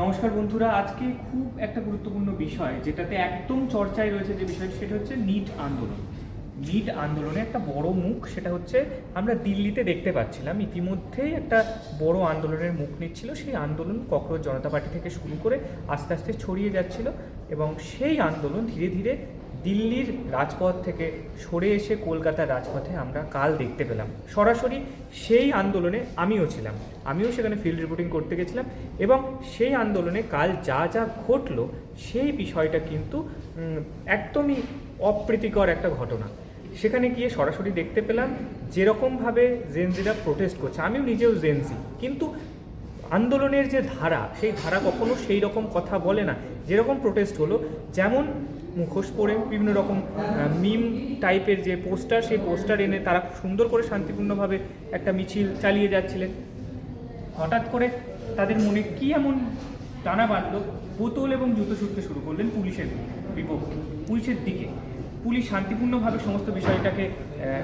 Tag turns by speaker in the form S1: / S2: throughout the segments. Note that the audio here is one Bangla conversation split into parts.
S1: নমস্কার বন্ধুরা, আজকে খুব একটা গুরুত্বপূর্ণ বিষয় যেটাতে একদম চর্চায় রয়েছে যে বিষয়টি, সেটা হচ্ছে নিট আন্দোলন। নিট আন্দোলনে একটা বড় মুখ, সেটা হচ্ছে আমরা দিল্লিতে দেখতে পাচ্ছিলাম ইতিমধ্যেই একটা বড় আন্দোলনের মুখ নিচ্ছিল। সেই আন্দোলন ককরোচ জনতা পার্টি থেকে শুরু করে আস্তে আস্তে ছড়িয়ে যাচ্ছিল এবং সেই আন্দোলন ধীরে ধীরে দিল্লির রাজপথ থেকে সরে এসে কলকাতার রাজপথে আমরা কাল দেখতে পেলাম। সরাসরি সেই আন্দোলনে আমিও ছিলাম, আমিও সেখানে ফিল্ড রিপোর্টিং করতে গেছিলাম এবং সেই আন্দোলনে কাল যা যা ঘটলো সেই বিষয়টা কিন্তু একদমই অপ্রীতিকর একটা ঘটনা। সেখানে গিয়ে সরাসরি দেখতে পেলাম যেরকমভাবে জেনজিরা প্রোটেস্ট করছে, আমিও নিজেও জেনজি, কিন্তু আন্দোলনের যে ধারা, সেই ধারা কখনো সেই রকম কথা বলে না। যেরকম প্রোটেস্ট হলো, যেমন মুখোশ পরে বিভিন্ন রকম মিম টাইপের যে পোস্টার, সেই পোস্টার এনে তারা সুন্দর করে শান্তিপূর্ণভাবে একটা মিছিল চালিয়ে যাচ্ছিলেন। হঠাৎ করে তাদের মনে কী এমন টানা বাঁধল, বোতল এবং জুতো ছুটতে শুরু করলেন পুলিশের বিপক্ষে, পুলিশের দিকে। পুলিশ শান্তিপূর্ণভাবে সমস্ত বিষয়টাকে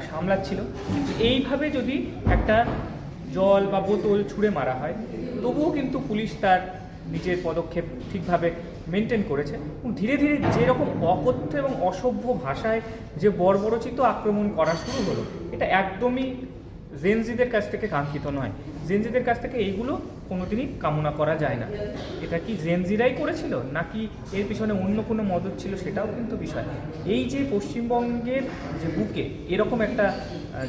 S1: সামলাচ্ছিল, কিন্তু এইভাবে যদি একটা জল বা বোতল ছুঁড়ে মারা হয়, তবুও কিন্তু পুলিশ তার নিজের পদক্ষেপ ঠিকভাবে মেনটেন করেছে এবং ধীরে ধীরে যেরকম অকথ্য এবং অসভ্য ভাষায় যে বর্বরচিত আক্রমণ করা শুরু হলো, এটা একদমই জেনজিদের কাছ থেকে কাঙ্ক্ষিত নয়। জেনজিদের কাছ থেকে এইগুলো কোনোদিনই কামনা করা যায় না। এটা কি জেনজিরাই করেছিল নাকি এর পিছনে অন্য কোনো মদত ছিল, সেটাও কিন্তু বিষয়। এই যে পশ্চিমবঙ্গের যে বুকে এরকম একটা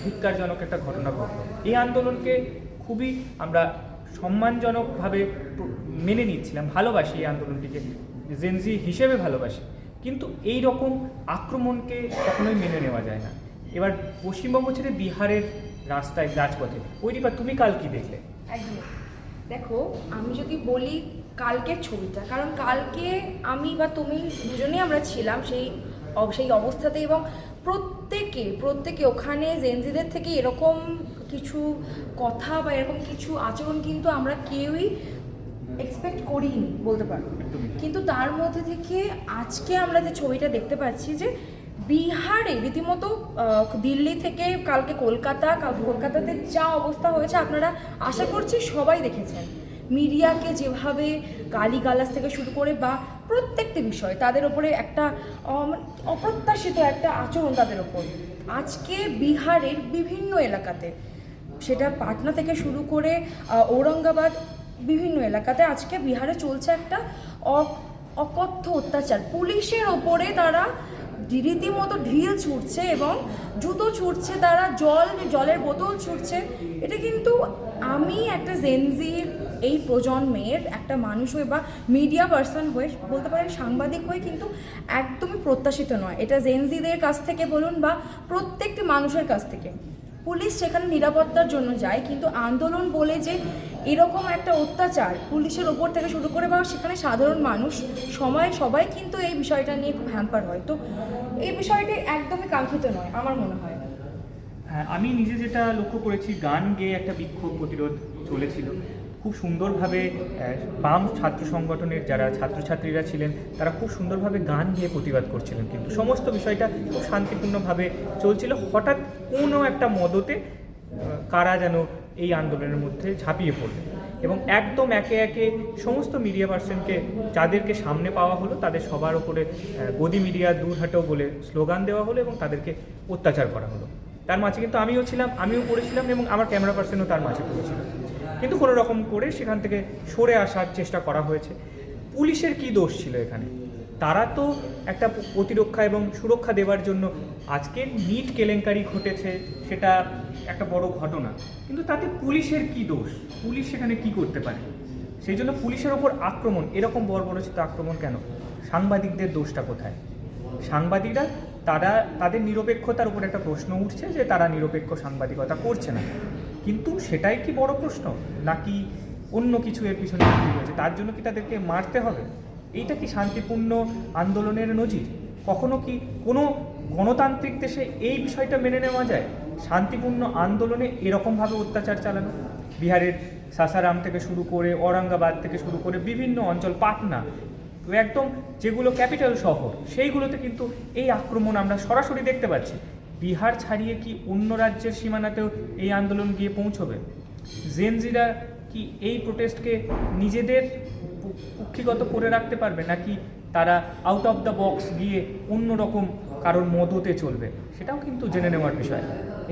S1: ধিক্কারজনক একটা ঘটনা ঘটল, এই আন্দোলনকে খুবই আমরা সম্মানজনকভাবে মেনে নিচ্ছিলাম, ভালোবাসি এই আন্দোলনটিকে, জেনজি হিসেবে ভালোবাসি, কিন্তু এই রকম আক্রমণকে কখনোই মেনে নেওয়া যায় না। এবার পশ্চিমবঙ্গ ছেড়ে বিহারের রাস্তায় রাজপথে, ওইটা তুমি কাল কি দেখলে?
S2: একদম। দেখো, আমি যদি বলি কালকের ছবিটা, কারণ কালকে আমি বা তুমি দুজনেই আমরা ছিলাম সেই অবস্থাতে, এবং প্রত্যেকে ওখানে জেনজিদের থেকে এরকম কিছু কথা বা এরকম কিছু আচরণ কিন্তু আমরা কেউই এক্সপেক্ট করিনি বলতে পারবো। কিন্তু তার মধ্যে থেকে আজকে আমরা যে ছবিটা দেখতে পাচ্ছি, যে বিহারে রীতিমতো দিল্লি থেকে কালকে কলকাতাতে যা অবস্থা হয়েছে আপনারা আশা করছি সবাই দেখেছেন। মিডিয়াকে যেভাবে গালিগালাজ থেকে শুরু করে বা প্রত্যেকটি বিষয় তাদের ওপরে একটা অপ্রত্যাশিত একটা আচরণ তাদের ওপর আজকে বিহারের বিভিন্ন এলাকাতে, সেটা পাটনা থেকে শুরু করে ঔরঙ্গাবাদ, বিভিন্ন এলাকাতে আজকে বিহারে চলছে একটা অকথ্য অত্যাচার। পুলিশের ওপরে তারা রীতিমতো ঢিল ছুটছে এবং জুতো ছুটছে, তারা জলের বোতল ছুটছে। এটা কিন্তু আমি একটা জেনজির এই প্রজন্মের একটা মানুষ হয়ে বা মিডিয়া পার্সন হয়ে বলতে পারেন, সাংবাদিক হয়ে কিন্তু একদমই প্রত্যাশিত নয়। এটা জেনজিদের কাছ থেকে বলুন বা প্রত্যেকটি মানুষের কাছ থেকে। পুলিশ সেখানে নিরাপত্তার জন্য যায়, কিন্তু আন্দোলন বলে যে এরকম একটা অত্যাচার পুলিশের ওপর থেকে শুরু করে বা সেখানে সাধারণ মানুষ সবাই কিন্তু এই বিষয়টা নিয়ে খুব হ্যাম্পার হয়। তো এই বিষয়টি একদমই কাঙ্ক্ষিত নয় আমার মনে হয়।
S1: হ্যাঁ, আমি নিজে যেটা লক্ষ্য করেছি, গান গেয়ে একটা বিক্ষোভ প্রতিরোধ চলেছিল খুব সুন্দরভাবে। বাম ছাত্র সংগঠনের যারা ছাত্রছাত্রীরা ছিলেন, তারা খুব সুন্দরভাবে গান গেয়ে প্রতিবাদ করছিলেন, কিন্তু সমস্ত বিষয়টা খুব শান্তিপূর্ণভাবে চলছিল। হঠাৎ কোনো একটা মদতে কারা যেন এই আন্দোলনের মধ্যে ঝাঁপিয়ে পড়লেন এবং একদম একে একে সমস্ত মিডিয়া পার্সনকে, যাদেরকে সামনে পাওয়া হলো, তাদের সবার ওপরে গদি মিডিয়া দূর হাটো বলে স্লোগান দেওয়া হলো এবং তাদেরকে অত্যাচার করা হলো। তার মাঝে কিন্তু আমিও ছিলাম, আমিও পড়েছিলাম এবং আমার ক্যামেরা পার্সনও তার মাঝে পড়েছিল, কিন্তু কোনো রকম করে সেখান থেকে সরে আসার চেষ্টা করা হয়েছে। পুলিশের কি দোষ ছিল এখানে? তারা তো একটা প্রতিরক্ষা এবং সুরক্ষা দেওয়ার জন্য, আজকে নিট কেলেঙ্কারি ঘটেছে, সেটা একটা বড় ঘটনা, কিন্তু তাতে পুলিশের কি দোষ? পুলিশ সেখানে কি করতে পারে? সেই জন্য পুলিশের ওপর আক্রমণ, এরকম বর্বরচিত আক্রমণ কেন? সাংবাদিকদের দোষটা কোথায়? সাংবাদিকরা তাদের নিরপেক্ষতার উপর একটা প্রশ্ন উঠছে যে তারা নিরপেক্ষ সাংবাদিকতা করছে না, কিন্তু সেটাই কি বড় প্রশ্ন, নাকি অন্য কিছু এর পিছনে রয়েছে? তার জন্য কি তাদেরকে মারতে হবে? এইটা কি শান্তিপূর্ণ আন্দোলনের নজির? কখনো কি কোনো গণতান্ত্রিক দেশে এই বিষয়টা মেনে নেওয়া যায়? শান্তিপূর্ণ আন্দোলনে এরকমভাবে অত্যাচার চালানো? বিহারের সাসারাম থেকে শুরু করে ঔরঙ্গাবাদ থেকে শুরু করে বিভিন্ন অঞ্চল, পাটনা, একদম যেগুলো ক্যাপিটাল শহর, সেইগুলোতে কিন্তু এই আক্রমণ আমরা সরাসরি দেখতে পাচ্ছি। বিহার ছাড়িয়ে কি অন্য রাজ্যের সীমানাতেও এই আন্দোলন গিয়ে পৌঁছবে? জেনজিরা কি এই প্রোটেস্টকে নিজেদের কুক্ষিগত করে রাখতে পারবে, নাকি তারা আউট অফ দ্য বক্স গিয়ে অন্য রকম কারোর মদতে চলবে, সেটাও কিন্তু জেনে নেওয়ার বিষয়।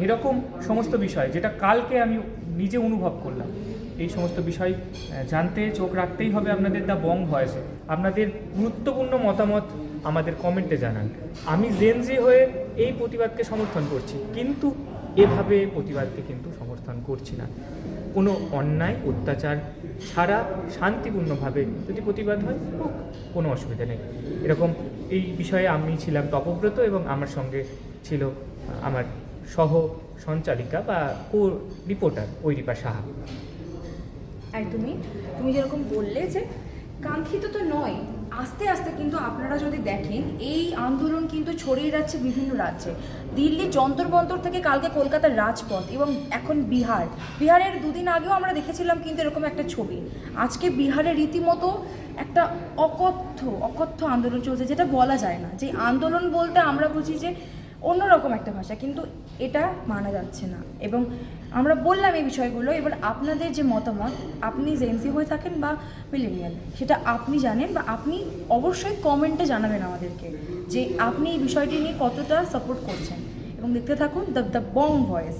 S1: এরকম সমস্ত বিষয় যেটা কালকে আমি নিজে অনুভব করলাম, এই সমস্ত বিষয় জানতে চোখ রাখতেই হবে আপনাদের দ্য বং ভয়েসে। আপনাদের গুরুত্বপূর্ণ মতামত আমাদের কমেন্টে জানান। আমি জেনজি হয়ে এই প্রতিবাদকে সমর্থন করছি, কিন্তু এভাবে প্রতিবাদকে কিন্তু সমর্থন করছি না। কোনো অন্যায় অত্যাচার ছাড়া শান্তিপূর্ণভাবে যদি প্রতিবাদ হয় হোক, কোনো অসুবিধা নেই। এরকম এই বিষয়ে আমি ছিলাম তপব্রত এবং আমার সঙ্গে ছিল আমার সহ সঞ্চালিকা বা কো রিপোর্টার ঐরিপা সাহা।
S2: আর তুমি যেরকম বললে যে কাঙ্ক্ষিত তো নয়, আস্তে আস্তে কিন্তু আপনারা যদি দেখেন এই আন্দোলন কিন্তু ছড়িয়ে যাচ্ছে বিভিন্ন রাজ্যে। দিল্লি যন্তর মন্তর থেকে কালকে কলকাতার রাজপথ এবং এখন বিহারের দুদিন আগেও আমরা দেখেছিলাম কিন্তু এরকম একটা ছবি। আজকে বিহারে রীতিমতো একটা অকথ্য আন্দোলন চলছে, যেটা বলা যায় না। যে আন্দোলন বলতে আমরা বুঝি যে অন্যরকম একটা ভাষা, কিন্তু এটা মানা যাচ্ছে না। এবং আমরা বললাম এই বিষয়গুলো। এবার আপনাদের যে মতামত, আপনি জেনজি হয়ে থাকেন বা মিলেনিয়াল, সেটা আপনি জানেন, বা আপনি অবশ্যই কমেন্টে জানাবেন আমাদেরকে যে আপনি এই বিষয়টি নিয়ে কতটা সাপোর্ট করছেন। এবং দেখতে থাকুন দ্য বং ভয়েস।